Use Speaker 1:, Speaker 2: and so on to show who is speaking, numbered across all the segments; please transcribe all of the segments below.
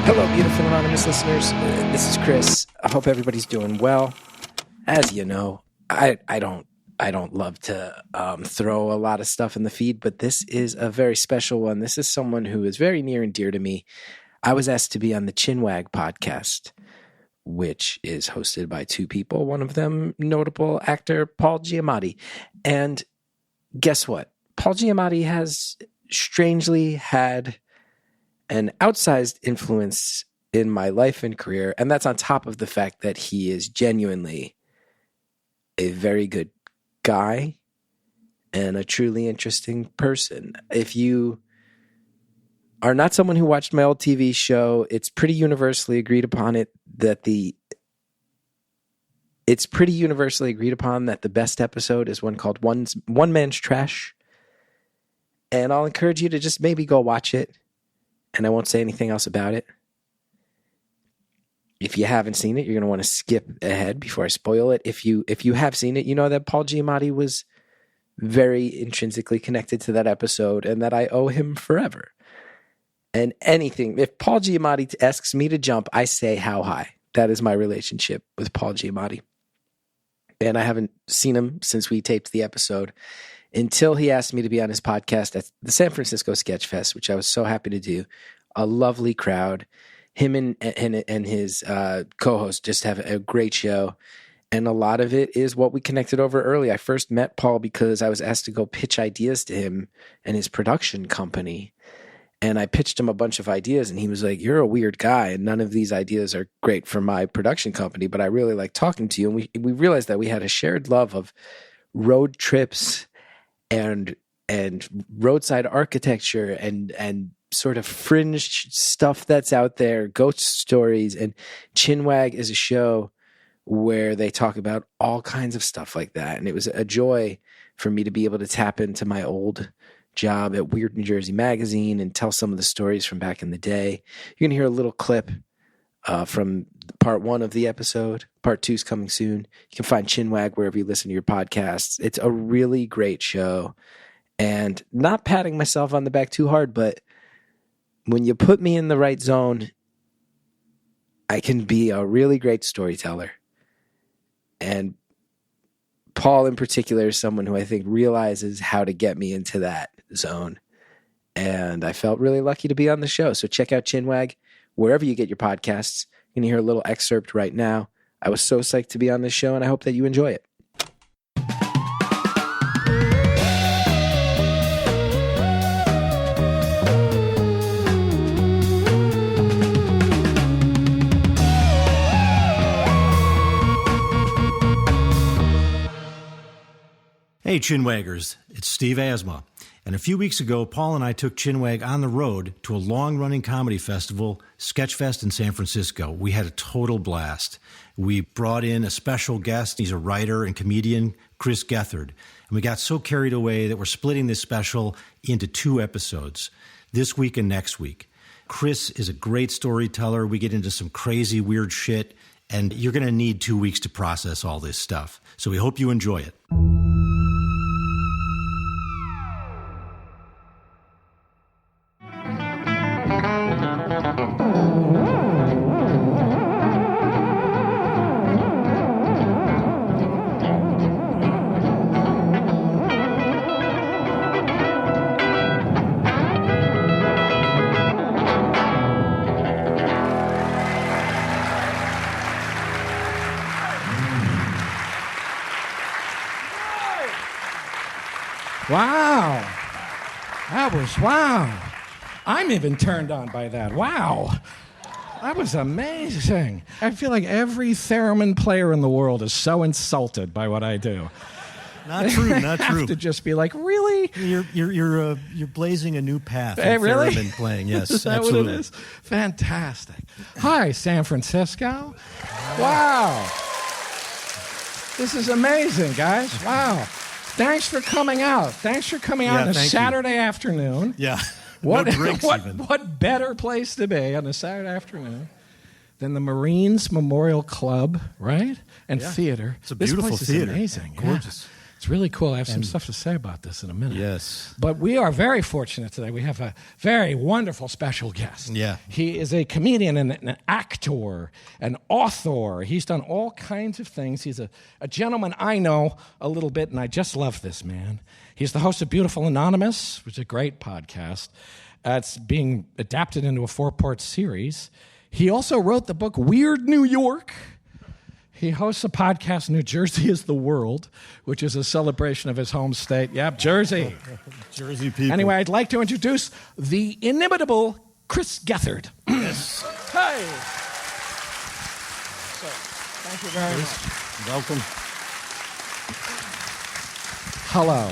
Speaker 1: Hello, beautiful anonymous listeners. This is Chris. I hope everybody's doing well. As you know, I don't love to throw a lot of stuff in the feed, but this is a very special one. This is someone who is very near and dear to me. I was asked to be on the CHINWAG podcast, which is hosted by two people. One of them, notable actor Paul Giamatti. And guess what? Paul Giamatti has strangely had an outsized influence in my life and career, and that's on top of the fact that he is genuinely a very good guy and a truly interesting person. If you are not someone who watched my old TV show, it's pretty universally agreed upon that the best episode is one called One Man's Trash. And I'll encourage you to just maybe go watch it. And I won't say anything else about it. If you haven't seen it, you're going to want to skip ahead before I spoil it. If you have seen it, you know that Paul Giamatti was very intrinsically connected to that episode and that I owe him forever. And if Paul Giamatti asks me to jump, I say how high. That is my relationship with Paul Giamatti. And I haven't seen him since we taped the episode until he asked me to be on his podcast at the San Francisco Sketch Fest, which I was so happy to do. A lovely crowd. Him and his co-host just have a great show. And a lot of it is what we connected over early. I first met Paul because I was asked to go pitch ideas to him and his production company. And I pitched him a bunch of ideas, and he was like, "You're a weird guy, and none of these ideas are great for my production company, but I really like talking to you." And we realized that we had a shared love of road trips and roadside architecture and sort of fringe stuff that's out there, ghost stories. And CHINWAG is a show where they talk about all kinds of stuff like that. And it was a joy for me to be able to tap into my old job at Weird New Jersey Magazine and tell some of the stories from back in the day. You're going to hear a little clip from part 1 of the episode. Part 2 is coming soon. You can find CHINWAG wherever you listen to your podcasts. It's a really great show. And not patting myself on the back too hard, but when you put me in the right zone, I can be a really great storyteller. And Paul in particular is someone who I think realizes how to get me into that zone. And I felt really lucky to be on the show. So check out CHINWAG wherever you get your podcasts. You're going to hear a little excerpt right now. I was so psyched to be on this show, and I hope that you enjoy it.
Speaker 2: Hey, Chinwaggers, it's Steve Asma. And a few weeks ago, Paul and I took CHINWAG on the road to a long-running comedy festival, Sketchfest in San Francisco. We had a total blast. We brought in a special guest. He's a writer and comedian, Chris Gethard. And we got so carried away that we're splitting this special into 2 episodes, this week and next week. Chris is a great storyteller. We get into some crazy, weird shit, and you're going to need 2 weeks to process all this stuff. So we hope you enjoy it.
Speaker 3: Wow. Wow. I'm even turned on by that. Wow. That was amazing. I feel like every theremin player in the world is so insulted by what I do.
Speaker 2: Not true.
Speaker 3: Have to just be like, really?
Speaker 2: You're blazing a new path.
Speaker 3: Hey, really?
Speaker 2: Theremin playing, yes,
Speaker 3: Is that
Speaker 2: absolutely.
Speaker 3: what it is? Fantastic. Hi, San Francisco. Wow. This is amazing, guys. Wow. Thanks for coming out. Thanks for coming out on a Saturday afternoon.
Speaker 2: Yeah.
Speaker 3: What,
Speaker 2: no drinks even.
Speaker 3: What better place to be on a Saturday afternoon than the Marines Memorial Club, right? And theater.
Speaker 2: It's a beautiful
Speaker 3: this place
Speaker 2: theater.
Speaker 3: Is amazing.
Speaker 2: Gorgeous.
Speaker 3: Yeah. It's really cool. I have some stuff to say about this in a minute.
Speaker 2: Yes.
Speaker 3: But we are very fortunate today. We have a very wonderful special guest.
Speaker 2: Yeah.
Speaker 3: He is a comedian and an actor, an author. He's done all kinds of things. He's a gentleman I know a little bit, and I just love this man. He's the host of Beautiful Anonymous, which is a great podcast. It's being adapted into a 4-part series. He also wrote the book Weird New York. He hosts a podcast, New Jersey is the World, which is a celebration of his home state. Yep, Jersey.
Speaker 2: Jersey people.
Speaker 3: Anyway, I'd like to introduce the inimitable Chris Gethard.
Speaker 2: Yes.
Speaker 3: Hey. So, thank you very much.
Speaker 2: Welcome.
Speaker 3: Hello.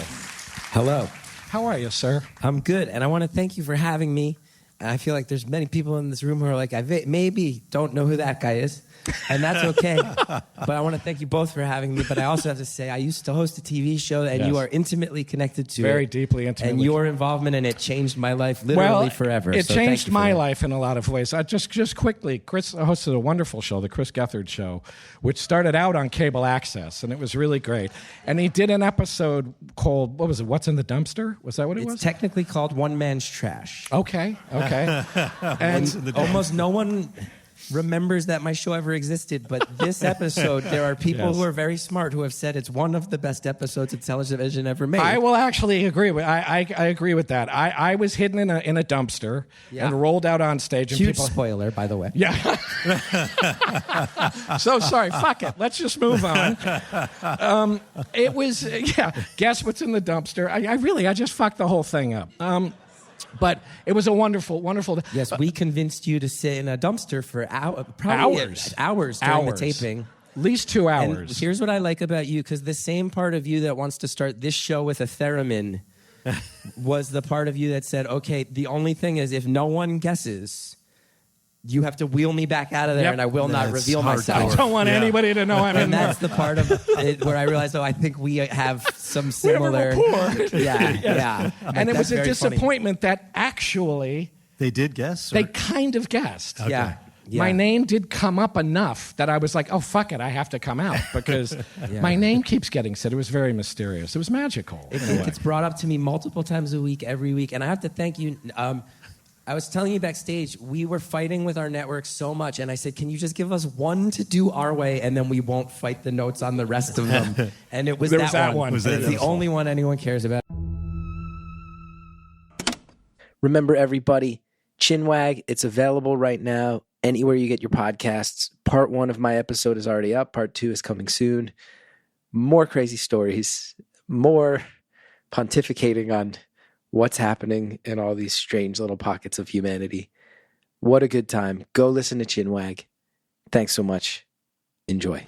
Speaker 4: Hello.
Speaker 3: How are you, sir?
Speaker 4: I'm good, and I want to thank you for having me. And I feel like there's many people in this room who are like, I maybe don't know who that guy is, and that's okay. But I want to thank you both for having me. But I also have to say, I used to host a TV show, and you are intimately connected to
Speaker 3: Very
Speaker 4: it.
Speaker 3: deeply intimately.
Speaker 4: And your involvement in it changed my life literally forever.
Speaker 3: It
Speaker 4: So thank
Speaker 3: changed
Speaker 4: you for
Speaker 3: my
Speaker 4: that.
Speaker 3: life in a lot of ways. Just quickly, Chris hosted a wonderful show, the Chris Gethard Show, which started out on cable access, and it was really great. And he did an episode called, what was it, What's in the Dumpster? Was that what it was?
Speaker 4: It's technically called One Man's Trash.
Speaker 3: Okay.
Speaker 4: And almost no one remembers that my show ever existed, but this episode, there are people who are very smart who have said it's one of the best episodes of television ever made.
Speaker 3: I will actually agree with. I agree with that. I was hidden in a dumpster and rolled out on stage. And
Speaker 4: Huge
Speaker 3: people,
Speaker 4: spoiler, by the way.
Speaker 3: Yeah. So sorry. Fuck it. Let's just move on. It was Guess what's in the dumpster? I just fucked the whole thing up. But it was a wonderful.
Speaker 4: Yes, we convinced you to sit in a dumpster for hours during the taping.
Speaker 3: At least 2 hours.
Speaker 4: And here's what I like about you, because the same part of you that wants to start this show with a theremin was the part of you that said, okay, the only thing is if no one guesses, you have to wheel me back out of there, and I will not reveal myself.
Speaker 3: I don't want anybody to know I'm in
Speaker 4: And
Speaker 3: there.
Speaker 4: that's the part of it where I realized, I think we have some similar.
Speaker 3: We have a rapport.
Speaker 4: Yeah.
Speaker 3: And it was a
Speaker 4: very
Speaker 3: disappointment that actually
Speaker 2: They did guess?
Speaker 3: they kind of guessed.
Speaker 4: Funny. Yeah.
Speaker 3: My name did come up enough that I was like, oh, fuck it, I have to come out because my name keeps getting said. It was very mysterious. It was magical.
Speaker 4: It's brought up to me multiple times a week, every week. And I have to thank you. I was telling you backstage, we were fighting with our network so much, and I said, can you just give us one to do our way, and then we won't fight the notes on the rest of them? And it was that one.
Speaker 3: Was
Speaker 4: it's the only one anyone cares about.
Speaker 1: Remember, everybody, CHINWAG, it's available right now anywhere you get your podcasts. Part 1 of my episode is already up. Part 2 is coming soon. More crazy stories, more pontificating on what's happening in all these strange little pockets of humanity. What a good time. Go listen to CHINWAG. Thanks so much. Enjoy.